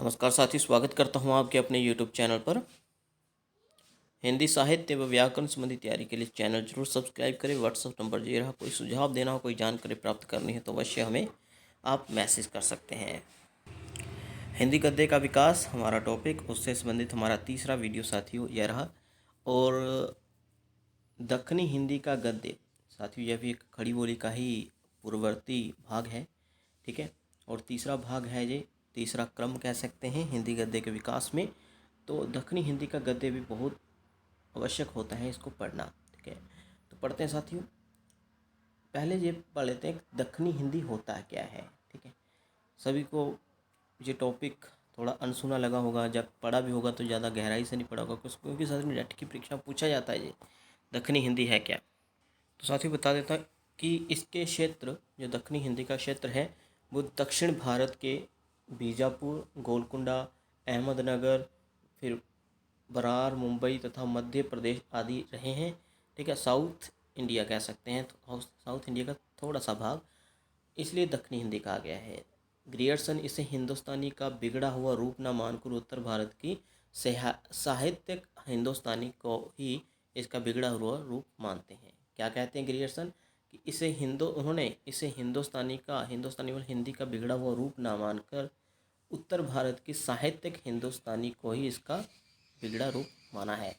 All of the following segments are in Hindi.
नमस्कार साथी, स्वागत करता हूँ आपके अपने यूट्यूब चैनल पर। हिंदी साहित्य व व्याकरण संबंधी तैयारी के लिए चैनल जरूर सब्सक्राइब करें। व्हाट्सएप नंबर ये रहा, कोई सुझाव देना हो, कोई जानकारी प्राप्त करनी है तो अवश्य हमें आप मैसेज कर सकते हैं। हिंदी गद्य का विकास हमारा टॉपिक, उससे संबंधित हमारा तीसरा वीडियो साथियों यह रहा। और दक्खनी हिंदी का गद्य साथियों, यह भी एक खड़ी बोली का ही पूर्ववर्ती भाग है, ठीक है। और तीसरा भाग है, ये तीसरा क्रम कह सकते हैं हिंदी गद्य के विकास में। तो दक्खनी हिंदी का गद्य भी बहुत आवश्यक होता है इसको पढ़ना, ठीक है। तो पढ़ते हैं साथियों। पहले ये पढ़ लेते हैं दक्खनी हिंदी होता क्या है, ठीक है। सभी को ये टॉपिक थोड़ा अनसुना लगा होगा, जब पढ़ा भी होगा तो ज़्यादा गहराई से नहीं पढ़ा होगा, क्योंकि साथियों नेट की परीक्षा में पूछा जाता है ये दक्खनी हिंदी है क्या। तो साथियों बता देता हूँ कि इसके क्षेत्र, जो दक्खनी हिंदी का क्षेत्र है, वो दक्षिण भारत के बीजापुर, गोलकुंडा, अहमदनगर, फिर बरार, मुंबई तथा मध्य प्रदेश आदि रहे हैं, ठीक है। साउथ इंडिया कह सकते हैं, तो साउथ इंडिया का थोड़ा सा भाग, इसलिए दक्षिणी हिंदी कहा गया है। ग्रियर्सन इसे हिंदुस्तानी का बिगड़ा हुआ रूप न मानकर उत्तर भारत की साहित्यिक हिंदुस्तानी को ही इसका बिगड़ा हुआ रूप मानते हैं। क्या कहते हैं ग्रियर्सन कि उन्होंने इसे हिंदुस्तानी व हिंदी का बिगड़ा हुआ रूप ना मानकर उत्तर भारत की साहित्यिक हिंदुस्तानी को ही इसका बिगड़ा रूप माना है।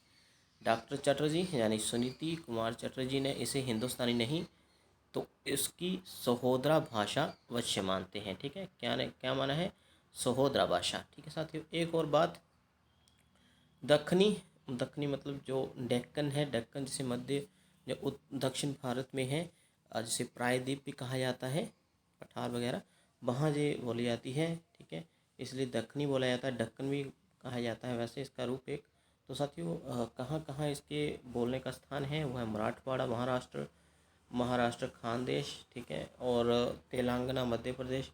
डॉक्टर चटर्जी यानी सुनीति कुमार चटर्जी ने इसे हिंदुस्तानी नहीं तो इसकी सहोदरा भाषा अवश्य मानते हैं, ठीक है। क्या माना है? सहोदरा भाषा, ठीक है साथियों। एक और बात, दक्षिणी मतलब जो डेक्कन है, डेक्कन जिसे मध्य जो दक्षिण भारत में है, जिसे प्रायद्वीप भी कहा जाता है, पठार वगैरह, वहाँ ये बोली जाती है, ठीक है। इसलिए दक्षिणी बोला जाता है, दक्कन भी कहा जाता है वैसे इसका रूप एक। तो साथियों कहाँ कहाँ इसके बोलने का स्थान है, वो है मराठवाड़ा महाराष्ट्र खानदेश, ठीक है, और तेलंगाना मध्य प्रदेश,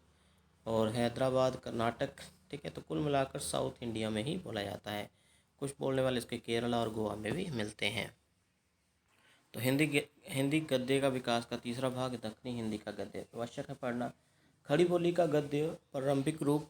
और हैदराबाद कर्नाटक, ठीक है। तो कुल मिलाकर साउथ इंडिया में ही बोला जाता है। कुछ बोलने वाले इसके केरला और गोवा में भी मिलते हैं। तो हिंदी गद्य का विकास का तीसरा भाग, दक्षिणी हिंदी का गद्य आवश्यक है पढ़ना। खड़ी बोली का गद्य प्रारंभिक रूप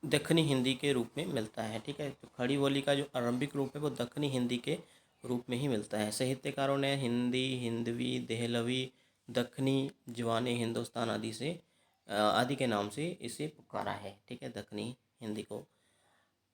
दक्षिणी हिंदी के रूप में मिलता है, ठीक है। तो खड़ी बोली का जो आरंभिक रूप है वो दक्षिणी हिंदी के रूप में ही मिलता है। साहित्यकारों ने हिंदी, हिंदवी, देहलवी, दक्षिणी, जवानी हिंदुस्तान आदि के नाम से इसे पुकारा है, ठीक है, दक्षिणी हिंदी को।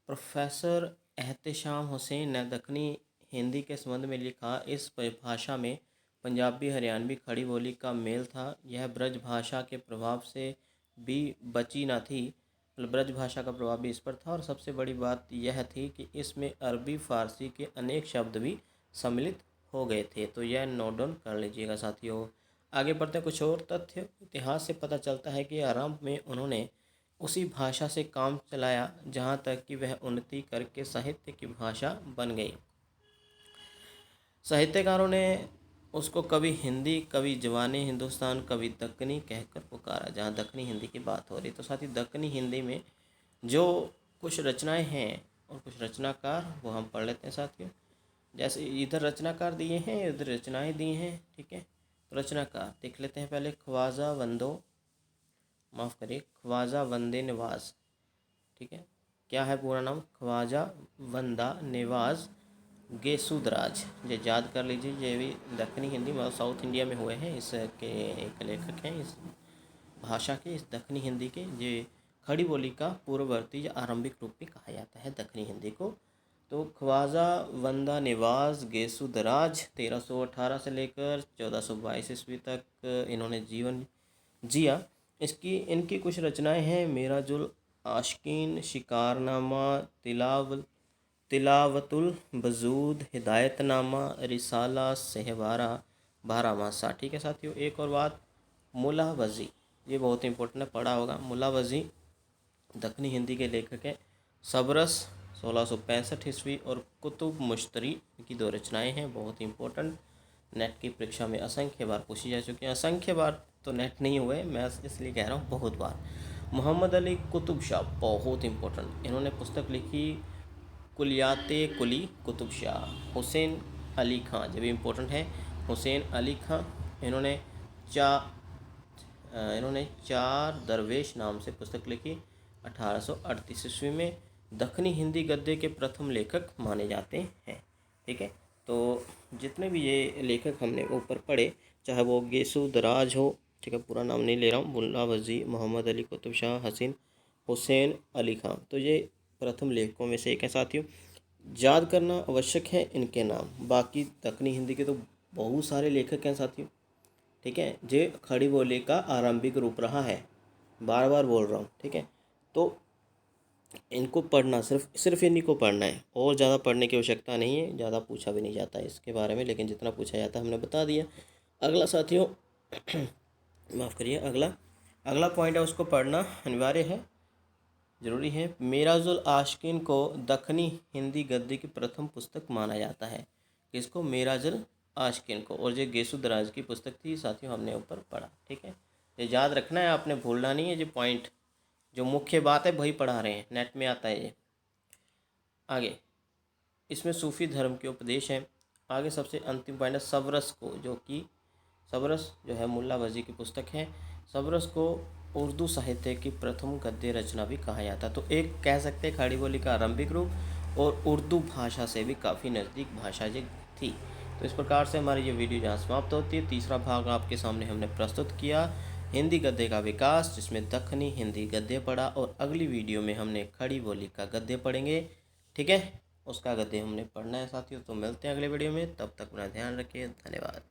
प्रोफेसर एहतेशाम हुसैन ने दक्षिणी हिंदी के संबंध में लिखा, इस परिभाषा में पंजाबी हरियाणवी खड़ी बोली का मेल था। यह ब्रज भाषा के प्रभाव से भी बची न थी, ब्रज भाषा का प्रभाव भी इस पर था। और सबसे बड़ी बात यह थी कि इसमें अरबी फारसी के अनेक शब्द भी सम्मिलित हो गए थे। तो यह नोट डाउन कर लीजिएगा साथियों। आगे बढ़ते हैं। कुछ और तथ्य इतिहास से पता चलता है कि आरंभ में उन्होंने उसी भाषा से काम चलाया जहाँ तक कि वह उन्नति करके साहित्य की भाषा बन गई। साहित्यकारों ने उसको कभी हिंदी, कभी जवानी हिंदुस्तान, कभी दक्कनी कहकर पुकारा, जहाँ दक्कनी हिंदी की बात हो रही। तो साथ ही दक्कनी हिंदी में जो कुछ रचनाएं हैं और कुछ रचनाकार, वो हम पढ़ लेते हैं साथियों। जैसे इधर रचनाकार दिए हैं, इधर रचनाएं दी हैं, ठीक है। तो रचनाकार देख लेते हैं पहले। ख्वाजा वंदे नवाज, ठीक है। क्या है पूरा नाम? ख्वाजा वंदा नवाज गेसुदराज, ये याद कर लीजिए। ये भी दक्षिणी हिंदी मतलब साउथ इंडिया में हुए हैं, इसके एक लेखक हैं इस भाषा के, इस दक्षिणी हिंदी के। ये खड़ी बोली का पूर्ववर्ती या आरंभिक रूप में कहा जाता है दक्षिणी हिंदी को। तो ख्वाजा वंदा नवाज गेसुदराज 1318 से लेकर 1422 ईस्वी तक इन्होंने जीवन जिया। इनकी कुछ रचनाएं हैं, मेराजुल आशिकीन, शिकारनामा, तिलावतुल वजूद, हिदायतनामा, रिसाला, सहवारा, बारहमासा, ठीक है साथियों। एक और बात, मुला वजी, ये बहुत इंपॉर्टेंट है, पढ़ा होगा। मुला वजी दक्षिणी हिंदी के लेखक हैं। सबरस 1665 ईस्वी और कुतुब मुश्तरी की दो रचनाएं हैं, बहुत इंपॉर्टेंट, नेट की परीक्षा में असंख्य बार पूछी जा चुकी हैं। असंख्य बार तो नेट नहीं हुए, मैं इसलिए कह रहा हूँ बहुत बार। मोहम्मद अली कुतुब शाह, बहुत इंपॉर्टेंट, इन्होंने पुस्तक लिखी कुलियाते कुली कुतुब शाह। हुसैन अली खां, जो भी इम्पोर्टेंट है, हुसैन अली खां, इन्होंने चार दरवेश नाम से पुस्तक लिखी। 1838 ईस्वी में दक्षिणी हिंदी गद्य के प्रथम लेखक माने जाते हैं। ठीक है, तो जितने भी ये लेखक हमने ऊपर पढ़े, चाहे वो गेसु दराज हो, ठीक है, पूरा नाम नहीं ले रहा हूँ, मुल्ला वजी, मोहम्मद अली कुतुब शाह, हसीन हुसैन अली खां, तो ये प्रथम लेखकों में से एक है साथियों। याद करना आवश्यक है इनके नाम। बाकी दक्षिणी हिंदी के तो बहुत सारे लेखक हैं साथियों। ठीक है, जे खड़ी बोली का आरंभिक रूप रहा है, बार बार बोल रहा हूँ। ठीक है, तो इनको पढ़ना, सिर्फ इन्हीं को पढ़ना है, और ज़्यादा पढ़ने की आवश्यकता नहीं है, ज़्यादा पूछा भी नहीं जाता है इसके बारे में, लेकिन जितना पूछा जाता है हमने बता दिया। अगला साथियों माफ़ करिए, अगला पॉइंट है, उसको पढ़ना अनिवार्य है, ज़रूरी है। मिराजुल आशिकीन को दक्षिणी हिंदी गद्य की प्रथम पुस्तक माना जाता है। किसको? मिराजुल आशिकीन को। और ये गेसु दराज की पुस्तक थी साथियों, हमने ऊपर पढ़ा। ठीक है, ये याद रखना है, आपने भूलना नहीं है। ये पॉइंट जो मुख्य बात है वही पढ़ा रहे हैं, नेट में आता है ये। आगे इसमें सूफी धर्म के उपदेश हैं। आगे सबसे अंतिम पॉइंट है सबरस को, जो कि सबरस जो है मुल्ला वजी की पुस्तक है। सबरस को उर्दू साहित्य की प्रथम गद्य रचना भी कहा जाता है। तो एक कह सकते हैं खड़ी बोली का आरंभिक रूप, और उर्दू भाषा से भी काफ़ी नज़दीक भाषा ये थी। तो इस प्रकार से हमारी ये वीडियो यहाँ समाप्त होती है। तीसरा भाग आपके सामने हमने प्रस्तुत किया, हिंदी गद्य का विकास, जिसमें दक्षिणी हिंदी गद्य पढ़ा, और अगली वीडियो में हमने खड़ी बोली का गद्य पढ़ेंगे। ठीक है, उसका गद्य हमने पढ़ना है साथियों। तो मिलते हैं अगले वीडियो में, तब तक अपना ध्यान रखिए, धन्यवाद।